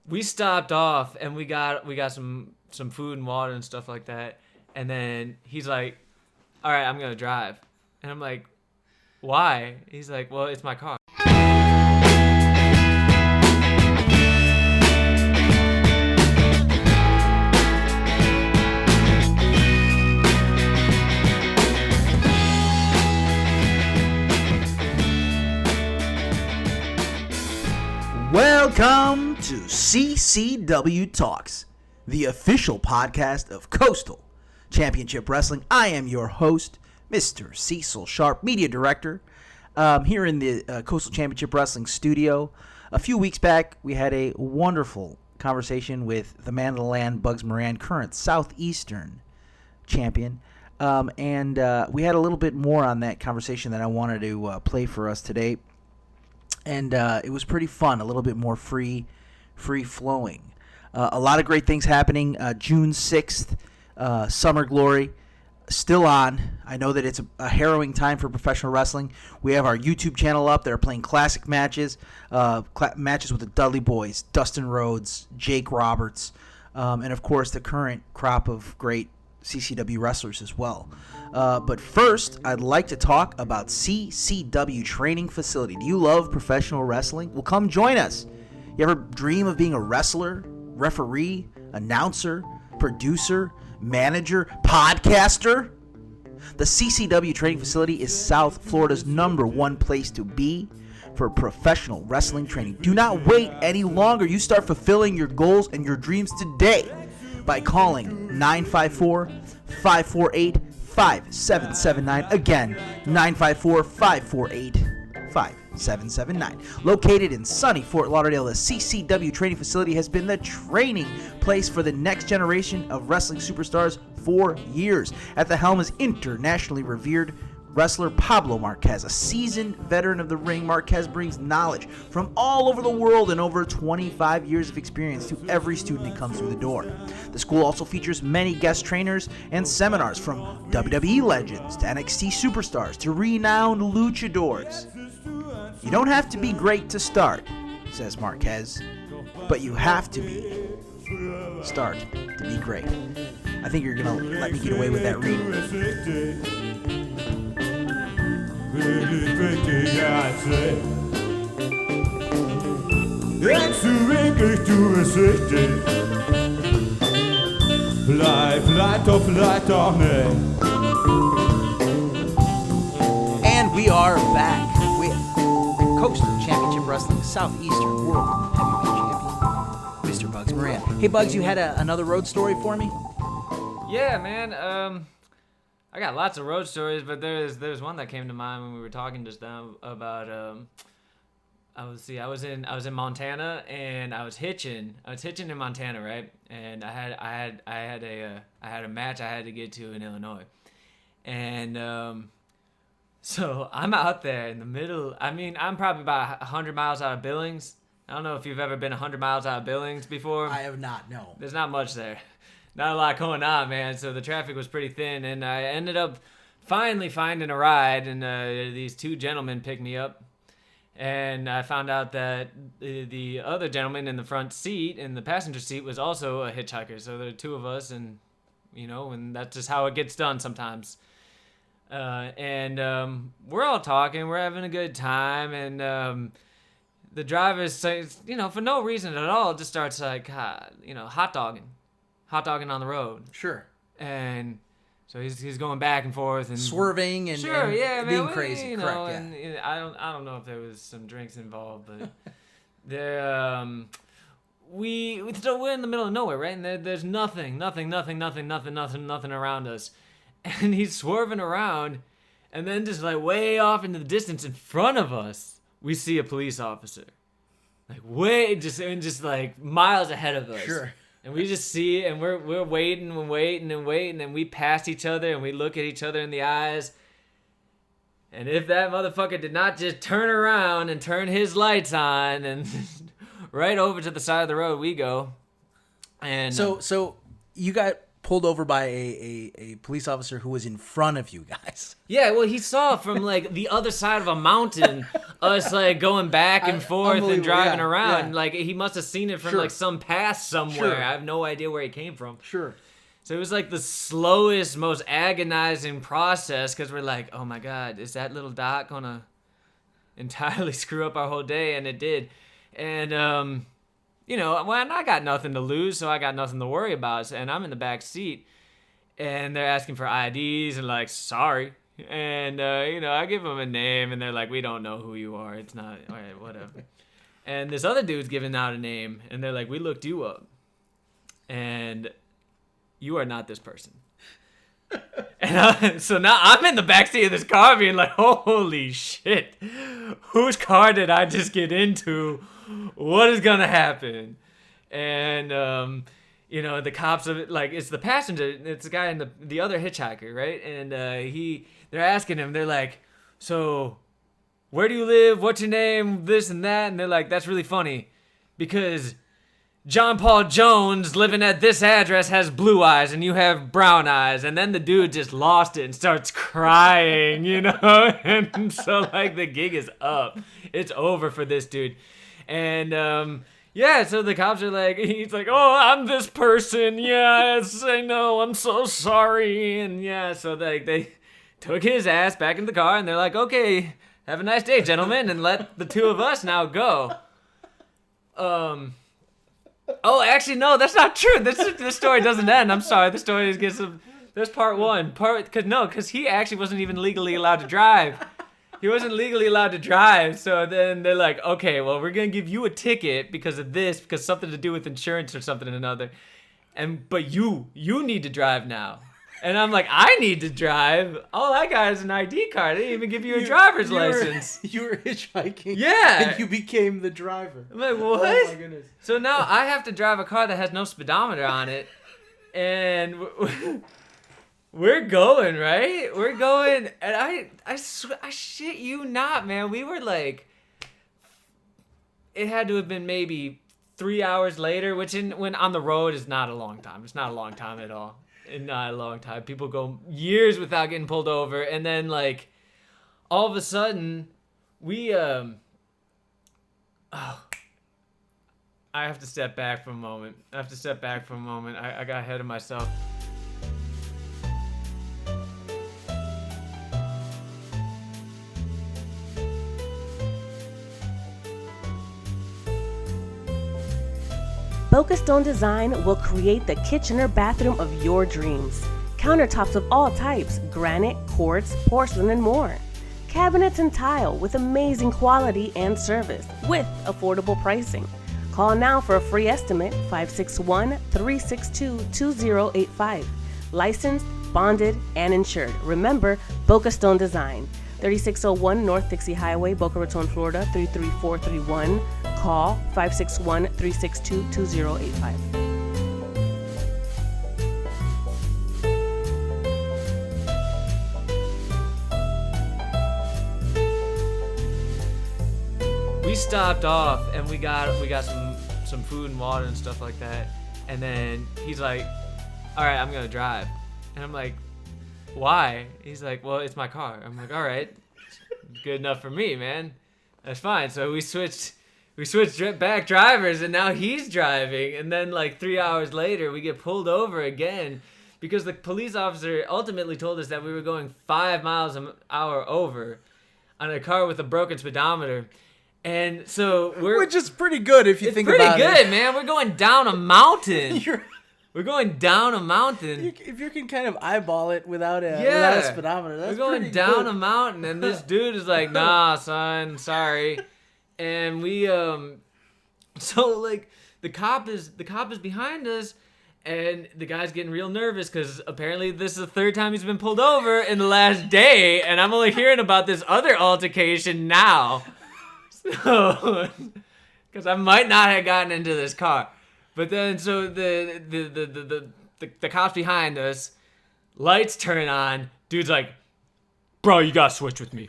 we stopped off and we got some food and water and stuff like that. And then he's like, all right, I'm going to drive. And I'm like, why? He's like, well, it's my car. Welcome to CCW Talks, the official podcast of Coastal Championship Wrestling. I am your host, Mr. Cecil Sharp, Media Director, here in the Coastal Championship Wrestling studio. A few weeks back, we had a wonderful conversation with the man of the land, Bugs Moran, current Southeastern champion. And we had a little bit more on that conversation that I wanted to play for us today. And it was pretty fun, a little bit more free-flowing. A lot of great things happening. June 6th, Summer Glory, still on. I know that it's a harrowing time for professional wrestling. We have our YouTube channel up. They're playing classic matches, matches with the Dudley Boys, Dustin Rhodes, Jake Roberts, and, of course, the current crop of great CCW wrestlers as well. But first, I'd like to talk about CCW Training Facility. Do you love professional wrestling? Well, come join us. You ever dream of being a wrestler, referee, announcer, producer, manager, podcaster? The CCW Training Facility is South Florida's #1 place to be for professional wrestling training. Do not wait any longer. You start fulfilling your goals and your dreams today by calling 954-548-5779. Again, 954-548-5779. Located in sunny Fort Lauderdale, the CCW Training Facility has been the training place for the next generation of wrestling superstars for years. At the helm is internationally revered wrestler Pablo Marquez, a seasoned veteran of the ring. Marquez brings knowledge from all over the world and over 25 years of experience to every student that comes through the door. The school also features many guest trainers and seminars from WWE legends to NXT superstars to renowned luchadors. You don't have to be great to start, says Marquez, but you have to start to be great. I think you're going to let me get away with that read. And we are back with Coastal Championship Wrestling Southeastern World Heavyweight Champion, Mr. Bugs Moran. Hey, Bugs, you had another road story for me? Yeah, man. I got lots of road stories, but there's one that came to mind when we were talking just now about I was in Montana and I was hitching in Montana, right? And I had a match I had to get to in Illinois, and so I'm out there in the middle. I mean, I'm probably about 100 miles out of Billings. I don't know if you've ever been 100 miles out of Billings before. I have not. No. There's not much there. Not a lot going on, man, so the traffic was pretty thin, and I ended up finally finding a ride, and these two gentlemen picked me up, and I found out that the other gentleman in the front seat, in the passenger seat, was also a hitchhiker, so there were two of us, and, and that's just how it gets done sometimes. And we're all talking, we're having a good time, and the driver says, for no reason at all, just starts like, hot dogging on the road. Sure. And so he's going back and forth and swerving and, sure, and yeah, being man, crazy. Correct. Yeah. And I don't know if there was some drinks involved, but there we're in the middle of nowhere, right? And there's nothing around us. And he's swerving around, and then just like way off into the distance in front of us, we see a police officer. Like just like miles ahead of us. Sure. And we just see it, and we're waiting and waiting and waiting, and we pass each other, and we look at each other in the eyes. And if that motherfucker did not just turn around and turn his lights on, and right over to the side of the road we go. And so you got pulled over by a police officer who was in front of you guys. Yeah, well, he saw from like the other side of a mountain us like going back and forth and driving around. Yeah. Like he must have seen it from like some pass somewhere. Sure. I have no idea where he came from. Sure. So it was like the slowest, most agonizing process because we're like, oh my God, is that little dot gonna entirely screw up our whole day? And it did. And you know, when I got nothing to lose, so I got nothing to worry about. And I'm in the back seat, and they're asking for IDs, and like, sorry. And, you know, I give them a name, and they're like, we don't know who you are. It's not, all right, whatever. And this other dude's giving out a name, and they're like, we looked you up, and you are not this person. And so now I'm in the backseat of this car being like, holy shit, whose car did I just get into? What is gonna happen? And you know, the cops are like, it's the passenger, it's the guy in the other hitchhiker, right? And they're asking him, they're like, so where do you live? What's your name? This and that. And they're like, that's really funny because John Paul Jones living at this address has blue eyes and you have brown eyes. And then the dude just lost it and starts crying, you know? And so like the gig is up. It's over for this dude. And yeah, so the cops are like, he's like, oh, I'm this person. Yes, I know. I'm so sorry. And yeah, so they took his ass back in the car and they're like, okay, have a nice day, gentlemen. And let the two of us now go. Oh, actually, no, that's not true. This story doesn't end. I'm sorry. The story gets some. There's part one. Because he actually wasn't even legally allowed to drive. He wasn't legally allowed to drive. So then they're like, okay, well, we're going to give you a ticket because of this, because something to do with insurance or something or another. But you need to drive now. And I'm like, I need to drive? All I got is an ID card. They didn't even give you a driver's license. You were hitchhiking. Yeah. And you became the driver. I'm like, what? Oh, my goodness. So now I have to drive a car that has no speedometer on it. And we're going, right? We're going. And I shit you not, man. We were like, it had to have been maybe 3 hours later, which when on the road is not a long time. It's not a long time at all. Not a long time. People go years without getting pulled over, and then like all of a sudden we I have to step back for a moment. I got ahead of myself. Boca Stone Design will create the kitchen or bathroom of your dreams. Countertops of all types, granite, quartz, porcelain, and more. Cabinets and tile with amazing quality and service with affordable pricing. Call now for a free estimate, 561-362-2085. Licensed, bonded, and insured. Remember, Boca Stone Design. 3601 North Dixie Highway, Boca Raton, Florida, 33431. Call 561-362-2085. We stopped off and we got some food and water and stuff like that. And then he's like, all right, I'm going to drive. And I'm like, why? He's like, well, it's my car. I'm like, all right, good enough for me, man. That's fine. So we switched back drivers, and now he's driving. And then like 3 hours later, we get pulled over again because the police officer ultimately told us that we were going 5 miles an hour over on a car with a broken speedometer. And so which is pretty good if you think about it. It's pretty good, man. We're going down a mountain. We're going down a mountain. If you can kind of eyeball it without a speedometer, that's pretty good. We're going down a mountain, and this dude is like, nah, son, sorry. And we, so like the cop is behind us, and the guy's getting real nervous because apparently this is the third time he's been pulled over in the last day, and I'm only hearing about this other altercation now. So, because I might not have gotten into this car. But then, so the cops behind us, lights turn on. Dude's like, bro, you gotta switch with me.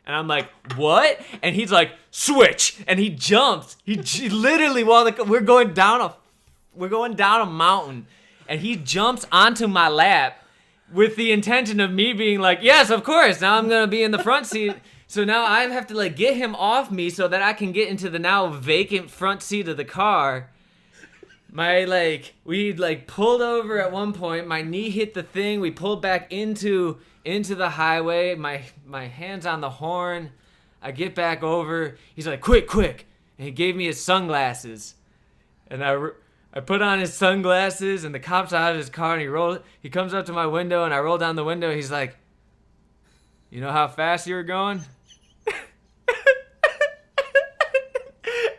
And I'm like, what? And he's like, switch. And he jumps. He literally, while we're going down a mountain. and he jumps onto my lap with the intention of me being like, yes, of course, now I'm going to be in the front seat. So now I have to like get him off me so that I can get into the now vacant front seat of the car. We pulled over at one point. My knee hit the thing. We pulled back into the highway. My hand's on the horn. I get back over. He's like, quick. And he gave me his sunglasses. And I put on his sunglasses, and the cop's out of his car, and he comes up to my window, and I roll down the window. He's like, you know how fast you were going?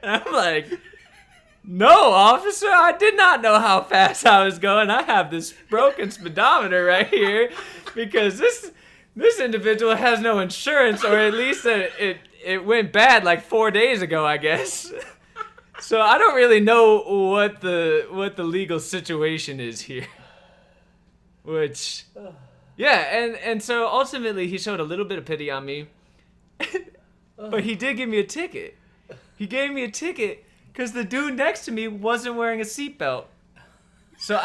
And I'm like, no, officer, I did not know how fast I was going. I have this broken speedometer right here because this individual has no insurance, or at least it went bad like 4 days ago, I guess. So I don't really know what the legal situation is here. Which, yeah, and so ultimately he showed a little bit of pity on me, but he did give me a ticket. He gave me a ticket because the dude next to me wasn't wearing a seatbelt. So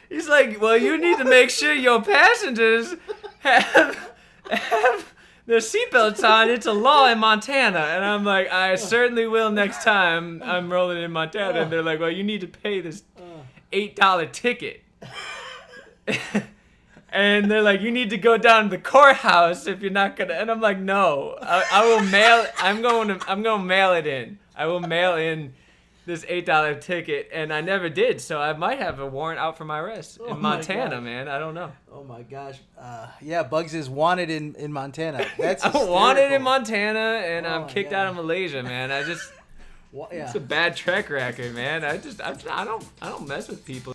he's like, well, you need to make sure your passengers have their seatbelts on. It's a law in Montana. And I'm like, I certainly will next time I'm rolling in Montana. And they're like, well, you need to pay this $8 ticket. And they're like, you need to go down to the courthouse if you're not gonna. And I'm like, no, I will mail. I'm gonna mail it in. I will mail in this $8 ticket, and I never did. So I might have a warrant out for my arrest in Montana, man. I don't know. Oh my gosh. Yeah, Bugs is wanted in Montana. That's hysterical. I'm wanted in Montana, and I'm kicked out of Malaysia, man. It's a bad track record, man. I don't mess with people.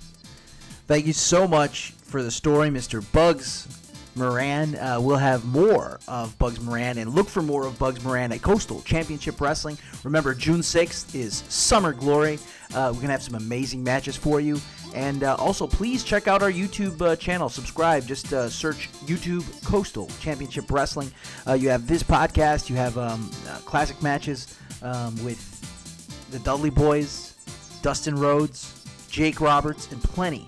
Thank you so much for the story, Mr. Bugs Moran. We'll have more of Bugs Moran, and look for more of Bugs Moran at Coastal Championship Wrestling. Remember, June 6th is Summer Glory. We're going to have some amazing matches for you. And also, please check out our YouTube channel. Subscribe. Just search YouTube Coastal Championship Wrestling. You have this podcast. You have classic matches with the Dudley Boys, Dustin Rhodes, Jake Roberts, and plenty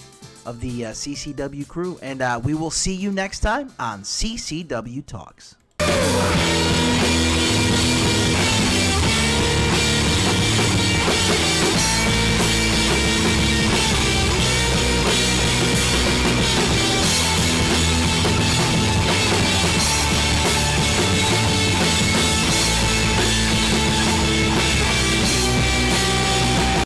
of the CCW crew. And we will see you next time on CCW Talks.